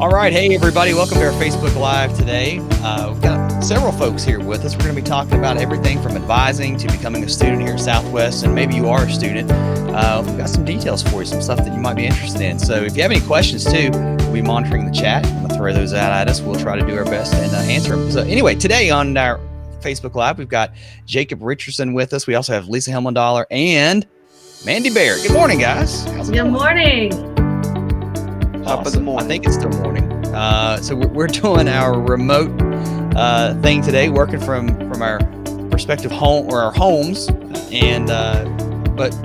All right. Hey, everybody. Welcome to our Facebook Live today. We've got several folks here with us. We're going to be talking about everything from advising to becoming a student here at Southwest. And maybe you are a student. We've got some details for you, some stuff that you might be interested in. So if you have any questions too, we'll be monitoring the chat. I'm going to throw those out at us. We'll try to do our best and answer them. So anyway, today on our Facebook Live, we've got Jacob Richardson with us. We also have Lisa Helmendahler and Mandy Barrett. Good morning, guys. How's it going? Good morning. Top of the morning. I think it's still morning. So we're doing our remote thing today, working from our respective home or our homes. And but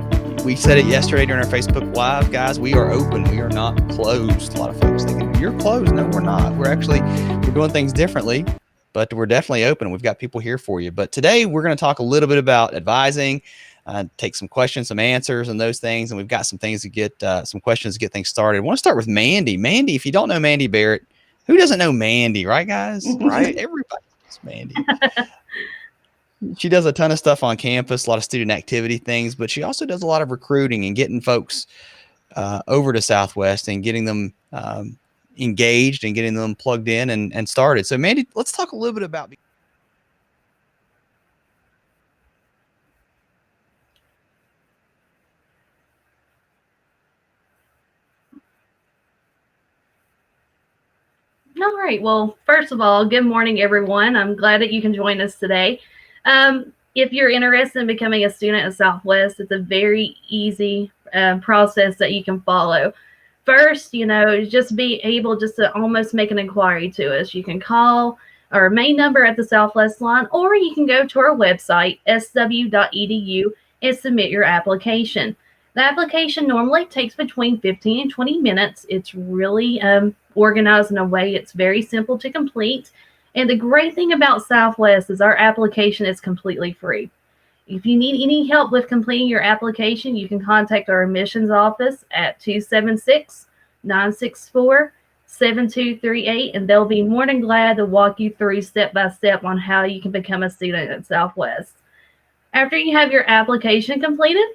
we said it yesterday during our Facebook Live, guys. We are open. We are not closed. A lot of folks thinking you're closed. No, we're not. We're doing things differently, but we're definitely open. We've got people here for you. But today we're going to talk a little bit about advising. Take some questions, some answers, and those things. And we've got some things to get, some questions to get things started. I want to start with Mandy. Mandy, if you don't know Mandy Barrett, who doesn't know Mandy, right, guys? Right? Everybody knows Mandy. She does a ton of stuff on campus, a lot of student activity things, but she also does a lot of recruiting and getting folks over to Southwest and getting them engaged and getting them plugged in and started. So, Mandy, let's talk a little bit about. All right. Well, first of all, good morning, everyone. I'm glad that you can join us today. If you're interested in becoming a student at Southwest, it's a very easy process that you can follow. First, just be able just to almost make an inquiry to us. You can call our main number at the Southwest line, or you can go to our website, sw.edu, and submit your application. The application normally takes between 15 and 20 minutes. It's really organized in a way it's very simple to complete. And the great thing about Southwest is our application is completely free. If you need any help with completing your application, you can contact our admissions office at 276-964-7238, and they'll be more than glad to walk you through step by step on how you can become a student at Southwest. After you have your application completed,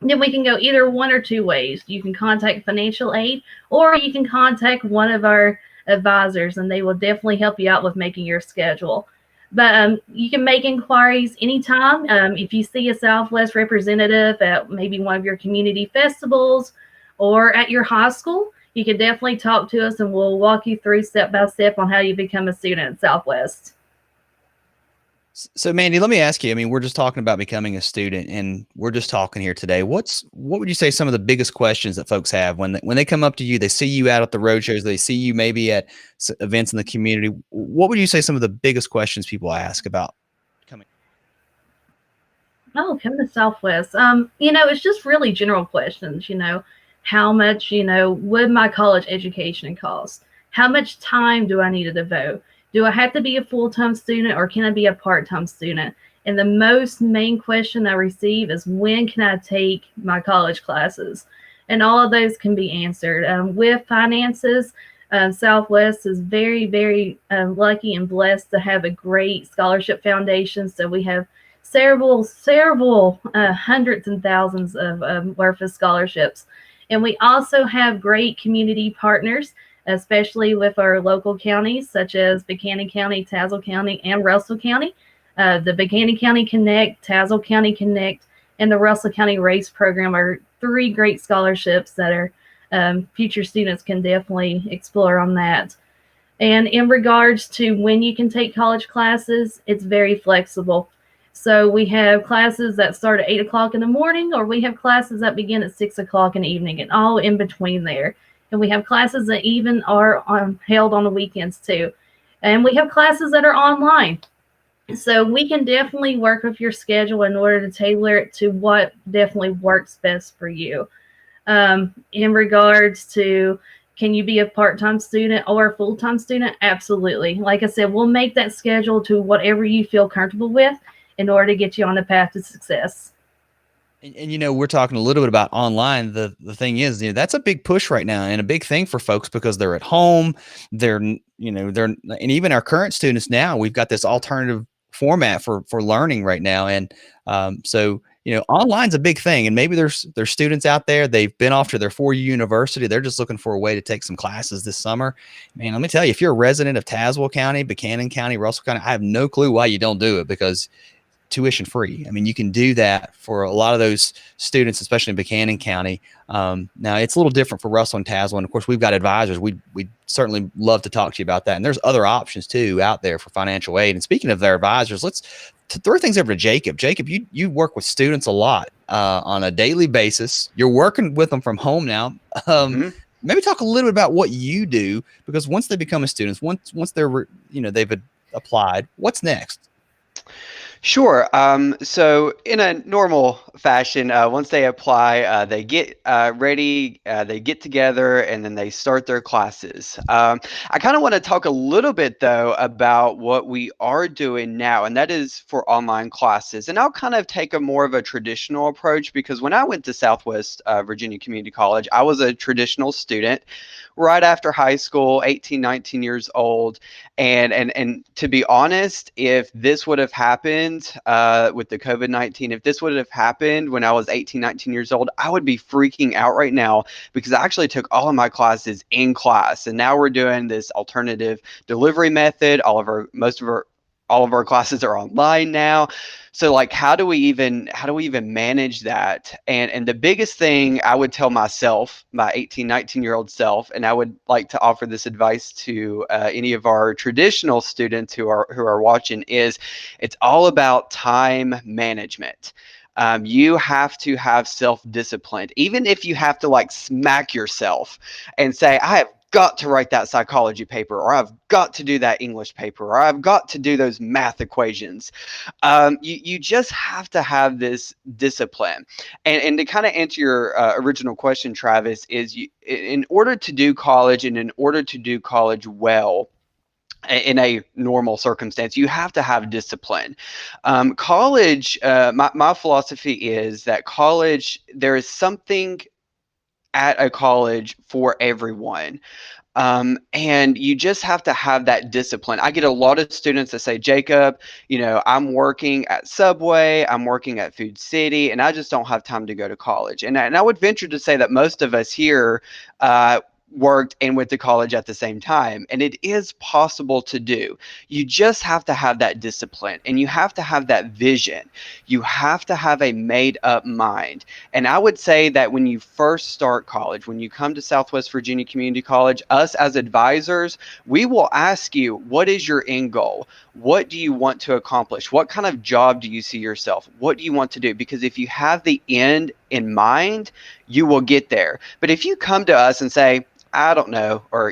then we can go either one or two ways. You can contact financial aid, or you can contact one of our advisors, and they will definitely help you out with making your schedule. But you can make inquiries anytime. If you see a Southwest representative at maybe one of your community festivals or at your high school, you can definitely talk to us, and we'll walk you through step by step on how you become a student at Southwest. So, Mandy, let me ask you, I mean, we're just talking about becoming a student, and we're just talking here today. What would you say some of the biggest questions that folks have when they come up to you, they see you out at the road shows, they see you maybe at events in the community? What would you say some of the biggest questions people ask about coming? Oh, coming to Southwest. It's just really general questions, how much, would my college education cost? How much time do I need to devote? Do I have to be a full-time student, or can I be a part-time student? And the most main question I receive is, when can I take my college classes? And all of those can be answered. With finances, Southwest is very, very lucky and blessed to have a great scholarship foundation. So we have several hundreds and thousands of worth of scholarships. And we also have great community partners, especially with our local counties, such as Buchanan County, Tazewell County, and Russell County. The Buchanan County Connect, Tazewell County Connect, and the Russell County Race Program are three great scholarships that are future students can definitely explore on that. And in regards to when you can take college classes, it's very flexible. So we have classes that start at 8 o'clock in the morning, or we have classes that begin at 6 o'clock in the evening, and all in between there. And we have classes that even are held on the weekends too. And we have classes that are online. So we can definitely work with your schedule in order to tailor it to what definitely works best for you. In regards to, can you be a part-time student or a full-time student? Absolutely. Like I said, we'll make that schedule to whatever you feel comfortable with in order to get you on the path to success. And we're talking a little bit about online. The thing is, that's a big push right now, and a big thing for folks, because they're at home. And even our current students now, we've got this alternative format for learning right now. And so online's a big thing, and maybe there's students out there, they've been off to their 4-year university, they're just looking for a way to take some classes this summer. Man, let me tell you, if you're a resident of Tazewell County, Buchanan County, Russell County, I have no clue why you don't do it, because tuition free. I mean, you can do that for a lot of those students, especially in Buchanan County. Now, it's a little different for Russell and Tazewell, and of course, we've got advisors. We'd certainly love to talk to you about that. And there's other options too out there for financial aid. And speaking of their advisors, let's throw things over to Jacob. Jacob, you work with students a lot on a daily basis. You're working with them from home now. Maybe talk a little bit about what you do, because once they become a student, once they're they've applied, what's next? Sure. So in a normal fashion, once they apply, they get ready, they get together, and then they start their classes. I kind of want to talk a little bit, though, about what we are doing now, and that is for online classes. And I'll kind of take a more of a traditional approach, because when I went to Southwest Virginia Community College, I was a traditional student right after high school, 18, 19 years old. And to be honest, if this would have happened with the COVID-19, if this would have happened when I was 18, 19 years old, I would be freaking out right now, because I actually took all of my classes in class. And now we're doing this alternative delivery method. All of our classes are online now. So like, how do we even manage that? And the biggest thing I would tell myself, my 18, 19-year-old self, and I would like to offer this advice to any of our traditional students who are watching, is it's all about time management. You have to have self-discipline, even if you have to like smack yourself and say, I have got to write that psychology paper, or I've got to do that English paper, or I've got to do those math equations. You just have to have this discipline. And to kind of answer your original question, Travis, is in order to do college, and in order to do college well, in a normal circumstance, you have to have discipline. College, my philosophy is that college, there is something at a college for everyone. And you just have to have that discipline. I get a lot of students that say, Jacob, I'm working at Subway, I'm working at Food City, and I just don't have time to go to college. And I would venture to say that most of us here worked and went to college at the same time. And it is possible to do. You just have to have that discipline, and you have to have that vision. You have to have a made up mind. And I would say that when you first start college, when you come to Southwest Virginia Community College, us as advisors, we will ask you, what is your end goal? What do you want to accomplish? What kind of job do you see yourself? What do you want to do? Because if you have the end in mind, you will get there. But if you come to us and say, I don't know, or,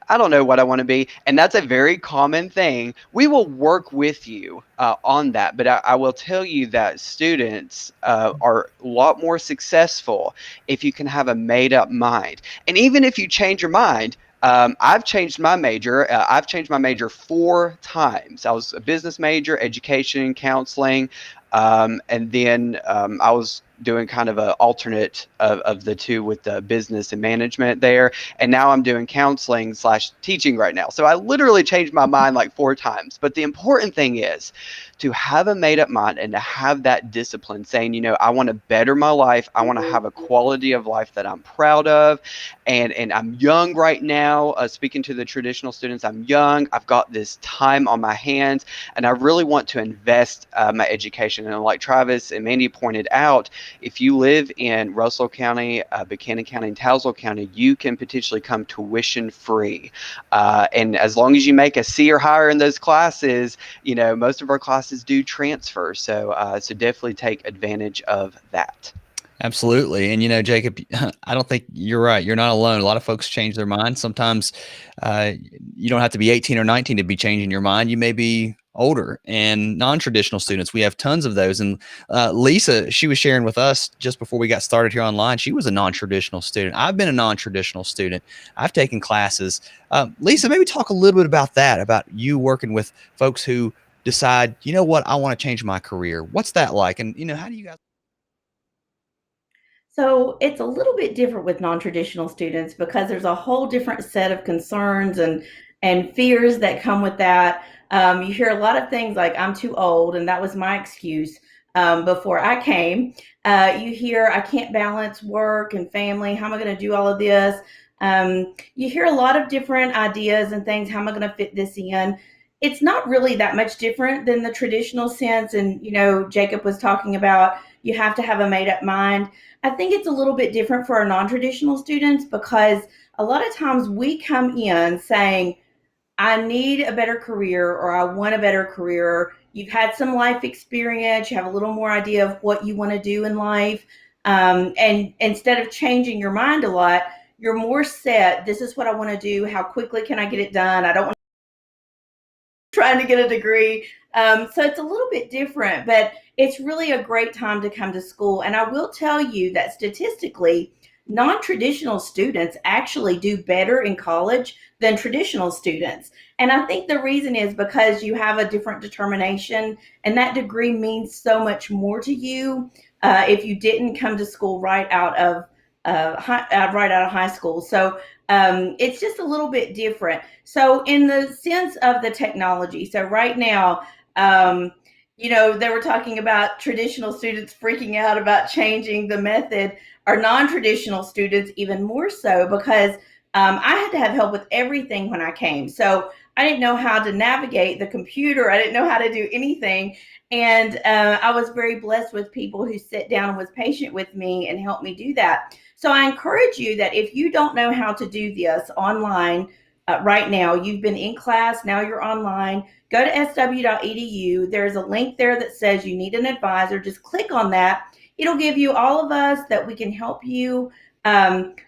I don't know what I want to be, and that's a very common thing, we will work with you on that. But I will tell you that students are a lot more successful if you can have a made up mind. And even if you change your mind, I've changed my major. I've changed my major 4 times. I was a business major, education, counseling, and then I was doing kind of an alternate of the two with the business and management there. And now I'm doing counseling / teaching right now. So I literally changed my mind like 4 times. But the important thing is to have a made up mind and to have that discipline, saying, I want to better my life. I want to have a quality of life that I'm proud of. And I'm young right now. Speaking to the traditional students, I'm young. I've got this time on my hands, and I really want to invest my education. And like Travis and Mandy pointed out, if you live in Russell County, Buchanan County, and Tazewell County, you can potentially come tuition free. And as long as you make a C or higher in those classes, most of our classes do transfer. So definitely take advantage of that. Absolutely. And, Jacob, I don't think you're right. You're not alone. A lot of folks change their mind. Sometimes you don't have to be 18 or 19 to be changing your mind. You may be older, and non-traditional students. We have tons of those. And Lisa, she was sharing with us just before we got started here online. She was a non-traditional student. I've been a non-traditional student. I've taken classes. Lisa, maybe talk a little bit about that, about you working with folks who decide, what, I want to change my career. What's that like? And, how do you guys? So it's a little bit different with non-traditional students, because there's a whole different set of concerns and fears that come with that. You hear a lot of things like, I'm too old, and that was my excuse. before I came. You hear, I can't balance work and family. How am I going to do all of this? You hear a lot of different ideas and things. How am I going to fit this in? It's not really that much different than the traditional sense. And, Jacob was talking about you have to have a made up mind. I think it's a little bit different for our non traditional students because a lot of times we come in saying, I need a better career or I want a better career. You've had some life experience, you have a little more idea of what you want to do in life. And instead of changing your mind a lot, you're more set. This is what I want to do. How quickly can I get it done? I don't want trying to get a degree. So it's a little bit different, but it's really a great time to come to school. And I will tell you that statistically, non-traditional students actually do better in college than traditional students. And I think the reason is because you have a different determination and that degree means so much more to you if you didn't come to school right out of high school. So it's just a little bit different. So in the sense of the technology, so right now, they were talking about traditional students freaking out about changing the method, or non-traditional students even more so, because I had to have help with everything when I came. So I didn't know how to navigate the computer. I didn't know how to do anything. And I was very blessed with people who sat down and was patient with me and helped me do that. So I encourage you that if you don't know how to do this online right now, you've been in class, now you're online, go to sw.edu. There's a link there that says you need an advisor. Just click on that. It'll give you all of us that we can help you.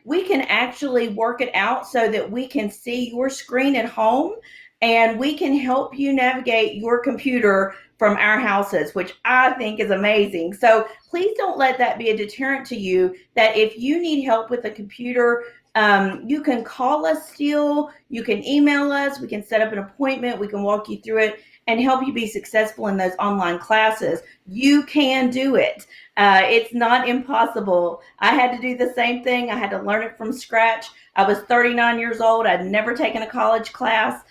We can actually work it out so that we can see your screen at home and we can help you navigate your computer from our houses, which I think is amazing. So please don't let that be a deterrent to you, that if you need help with a computer, you can call us still, you can email us, we can set up an appointment, we can walk you through it and help you be successful in those online classes. You can do it. It's not impossible. I had to do the same thing. I had to learn it from scratch. I was 39 years old. I'd never taken a college class.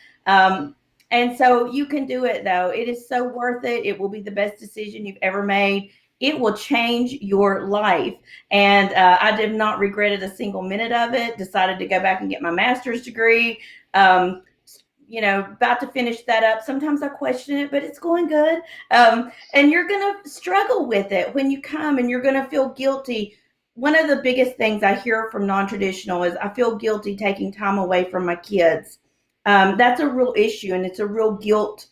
And so you can do it, though. It is so worth it. It will be the best decision you've ever made. It will change your life. And I did not regret it a single minute of it. Decided to go back and get my master's degree. About to finish that up. Sometimes I question it, but it's going good. And you're going to struggle with it when you come, and you're going to feel guilty. One of the biggest things I hear from non-traditional is I feel guilty taking time away from my kids. That's a real issue, and it's a real guilt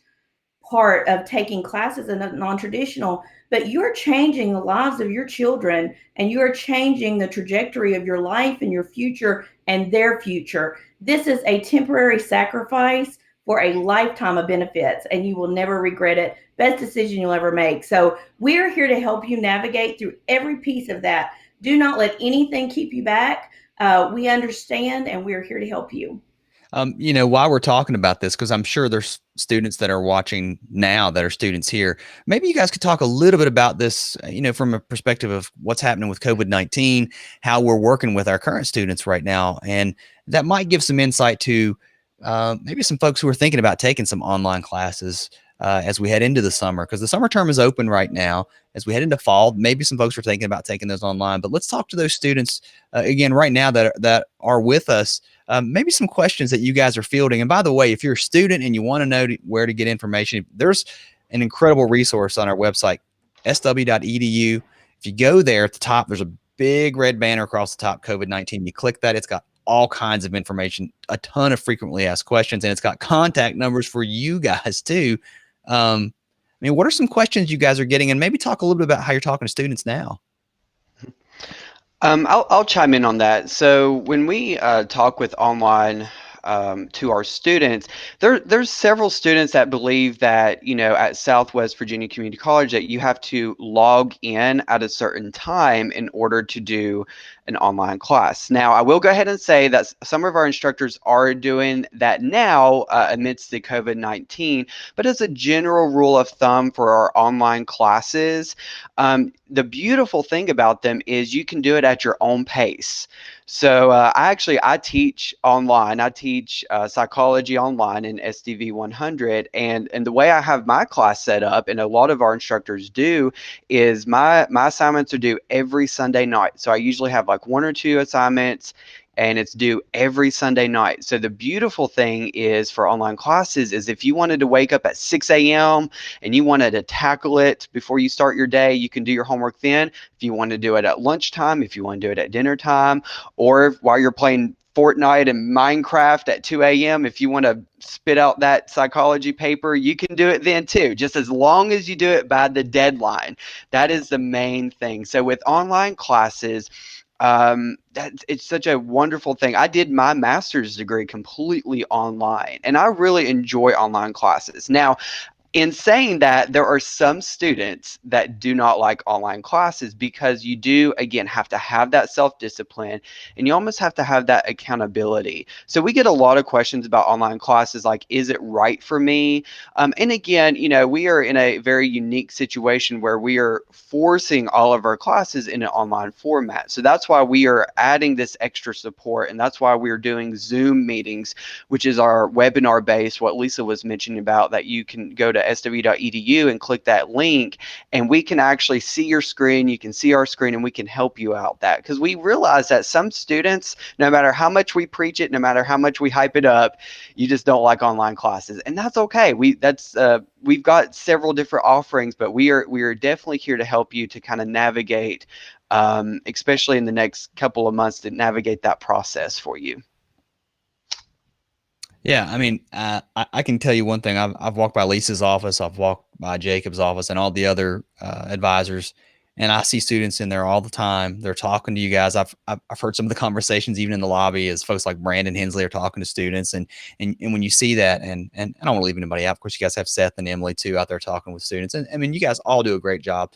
part of taking classes in a non-traditional, but you're changing the lives of your children, and you are changing the trajectory of your life and your future and their future. This is a temporary sacrifice for a lifetime of benefits, and you will never regret it. Best decision you'll ever make. So we're here to help you navigate through every piece of that. Do not let anything keep you back. We understand, and we're here to help you. While we're talking about this, because I'm sure there's students that are watching now that are students here, maybe you guys could talk a little bit about this, from a perspective of what's happening with COVID-19, how we're working with our current students right now. And that might give some insight to maybe some folks who are thinking about taking some online classes as we head into the summer, because the summer term is open right now. As we head into fall, maybe some folks are thinking about taking those online, but let's talk to those students again right now that are with us. Maybe some questions that you guys are fielding. And by the way, if you're a student and you want to know where to get information, there's an incredible resource on our website, sw.edu. If you go there at the top, there's a big red banner across the top, COVID-19. You click that, it's got all kinds of information, a ton of frequently asked questions, and it's got contact numbers for you guys too. What are some questions you guys are getting? And maybe talk a little bit about how you're talking to students now. I'll chime in on that. So when we talk with online to our students, there's several students that believe that, at Southwest Virginia Community College that you have to log in at a certain time in order to do an online class. Now, I will go ahead and say that some of our instructors are doing that now amidst the COVID-19, but as a general rule of thumb for our online classes, the beautiful thing about them is you can do it at your own pace. So I teach online. I teach psychology online in SDV 100, and the way I have my class set up, and a lot of our instructors do, is my assignments are due every Sunday night. So I usually have like 1 or 2 assignments, and it's due every Sunday night. So the beautiful thing is for online classes is if you wanted to wake up at 6 a.m. and you wanted to tackle it before you start your day, you can do your homework then. If you want to do it at lunchtime, if you want to do it at dinner time, or while you're playing Fortnite and Minecraft at 2 a.m., if you want to spit out that psychology paper, you can do it then too, just as long as you do it by the deadline. That is the main thing. So with online classes, it's such a wonderful thing. I did my master's degree completely online, and I really enjoy online classes. Now, in saying that, there are some students that do not like online classes because you do, again, have to have that self-discipline, and you almost have to have that accountability. So we get a lot of questions about online classes, like, is it right for me? And again, we are in a very unique situation where we are forcing all of our classes in an online format. So that's why we are adding this extra support, and that's why we're doing Zoom meetings, which is our webinar base, what Lisa was mentioning about, that you can go to sw.edu and click that link, and we can actually see your screen, you can see our screen, and we can help you out that, because we realize that some students, no matter how much we preach it, no matter how much we hype it up, you just don't like online classes, and that's okay. We've got several different offerings, but we are definitely here to help you to kind of navigate, especially in the next couple of months, to navigate that process for you. Yeah, I mean, I can tell you one thing. I've walked by Lisa's office, I've walked by Jacob's office, and all the other advisors, and I see students in there all the time. They're talking to you guys. I've heard some of the conversations even in the lobby as folks like Brandon Hensley are talking to students, and when you see that, and I don't want to leave anybody out. Of course, you guys have Seth and Emily too out there talking with students, and I mean, you guys all do a great job.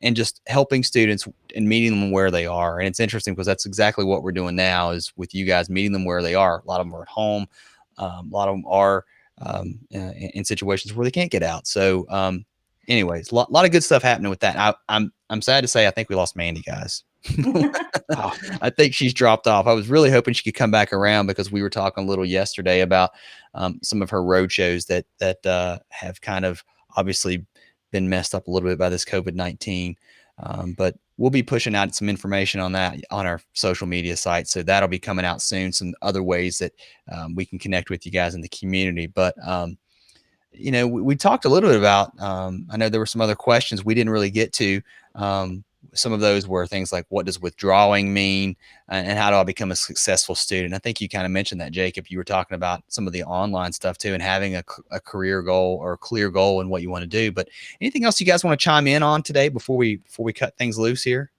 And just helping students and meeting them where they are. And it's interesting because that's exactly what we're doing now, is with you guys, meeting them where they are. A lot of them are at home. A lot of them are in situations where they can't get out. So anyways, a lot of good stuff happening with that. I'm sad to say, I think we lost Mandy, guys. I think she's dropped off. I was really hoping she could come back around, because we were talking a little yesterday about some of her road shows that have kind of obviously been messed up a little bit by this COVID-19. But we'll be pushing out some information on that on our social media site. So that'll be coming out soon. Some other ways that we can connect with you guys in the community. But, we talked a little bit about, I know there were some other questions we didn't really get to. Some of those were things like, what does withdrawing mean? And how do I become a successful student? I think you kind of mentioned that, Jacob. You were talking about some of the online stuff too, and having a career goal or a clear goal in what you want to do. But anything else you guys want to chime in on today before we cut things loose here?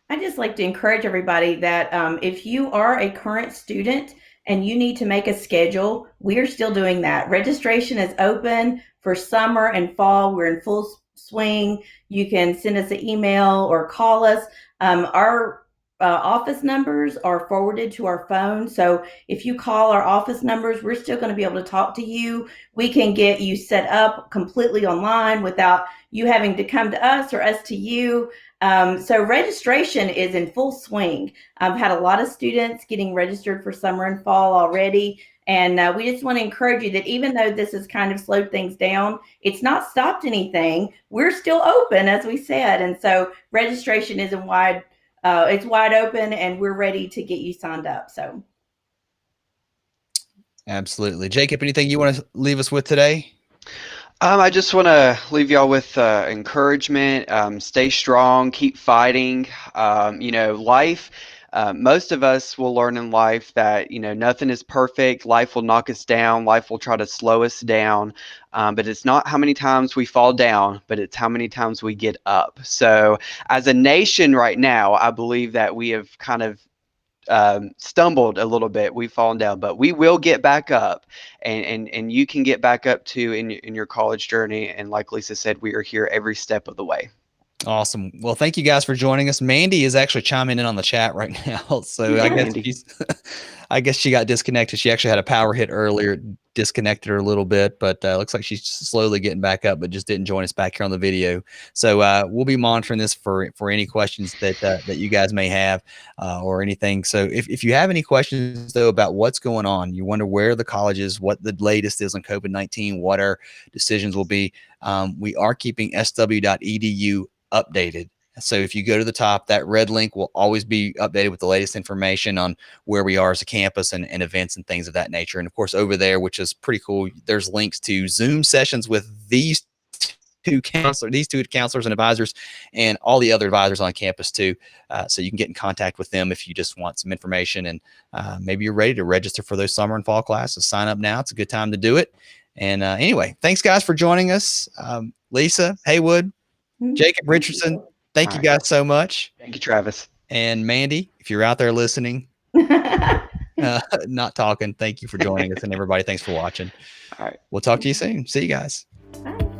I just like to encourage everybody that if you are a current student and you need to make a schedule, we're still doing that. Registration is open for summer and fall. We're in full swing. You can send us an email or call us. Our office numbers are forwarded to our phone. So if you call our office numbers, we're still going to be able to talk to you. We can get you set up completely online without you having to come to us or us to you. So registration is in full swing. I've had a lot of students getting registered for summer and fall already. And we just want to encourage you that even though this has kind of slowed things down, it's not stopped anything. We're still open, as we said. And so registration is wide open, and we're ready to get you signed up. So. Absolutely. Jacob, anything you want to leave us with today? I just want to leave y'all with encouragement. Stay strong, keep fighting. Life, most of us will learn in life that, nothing is perfect. Life will knock us down. Life will try to slow us down. But it's not how many times we fall down, but it's how many times we get up. So as a nation right now, I believe that we have kind of stumbled a little bit. We've fallen down, but we will get back up, and you can get back up too in your college journey. And like Lisa said, we are here every step of the way. Awesome. Well, thank you guys for joining us. Mandy is actually chiming in on the chat right now. So I guess Mandy. I guess she got disconnected. She actually had a power hit earlier, disconnected her a little bit, but looks like she's slowly getting back up, but just didn't join us back here on the video. So we'll be monitoring this for any questions that you guys may have or anything. So if you have any questions though about what's going on, you wonder where the college is, what the latest is on COVID-19, what our decisions will be, we are keeping sw.edu updated. So if you go to the top, that red link will always be updated with the latest information on where we are as a campus and events and things of that nature. And of course, over there, which is pretty cool, there's links to Zoom sessions with these two counselors and advisors and all the other advisors on campus too. So you can get in contact with them if you just want some information and maybe you're ready to register for those summer and fall classes. Sign up now. It's a good time to do it. And anyway, thanks guys for joining us. Lisa Haywood, Jacob Richardson, thank you guys so much. Thank you, Travis. And Mandy, if you're out there listening, not talking, thank you for joining us. And everybody, thanks for watching. All right. We'll talk to you soon. See you guys. Bye.